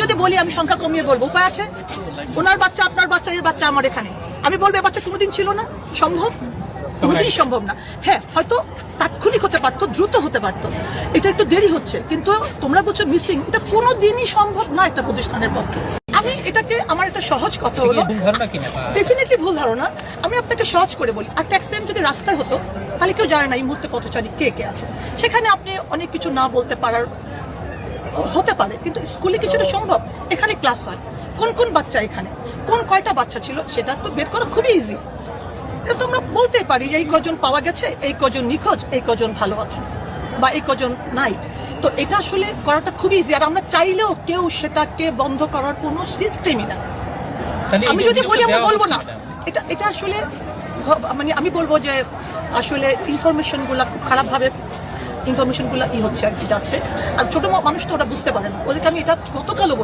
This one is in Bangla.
যদি বলি আমি সংখ্যা কমিয়ে বলবো, উপায় আছে? ওনার বাচ্চা, আপনার বাচ্চা, এর বাচ্চা আমার এখানে, আমি বলবো এ বাচ্চা কোনোদিন ছিল না, সম্ভব? কোনোদিনই সম্ভব না। হ্যাঁ, হয়তো তাৎক্ষণিক হতে পারতো, দ্রুত হতে পারতো, এটা একটু দেরি হচ্ছে, কিন্তু তোমরা বলছো মিসিং, এটা কোনোদিনই সম্ভব না একটা প্রতিষ্ঠানের পক্ষে। আমি এটাকে, আমার একটা সহজ কথা হলো, ডেফিনেটলি ভুল ধারণা। আমি আপনাকে সহজ করে বলি, আর ট্যাক্সিম যদি রাস্তায় হতো তাহলে কেউ জানে না এই মুহূর্তে পথচারী কে কে আছে, সেখানে আপনি অনেক কিছু না বলতে পারার হতে পারে, কিন্তু স্কুলে কিছুটা সম্ভব। এখানে ক্লাস হয়, কোন কোন বাচ্চা এখানে, কোন কয়টা বাচ্চা ছিল, সেটা তো বের করা খুবই ইজি। এটা তো আমরা বলতে পারি এই কজন পাওয়া গেছে, এই কজন নিখোঁজ, এই কজন ভালো আছে, বা এই কজন নাই। তো এটা আসলে করাটা খুবই ইজি, আর আমরা চাইলেও কেউ সেটাকে বন্ধ করার কোনো সিস্টেমই না। আমি যদি বলি আমরা বলবো না, এটা আসলে মানে আমি বলবো যে আসলে ইনফরমেশন গুলা খুব খারাপ ভাবে ইনফরমেশন গুলা হচ্ছে আর কি যাচ্ছে, আর ছোট মানুষ তো ওটা বুঝতে পারে না, ওদেরকে আমি এটা গতকালও বলি।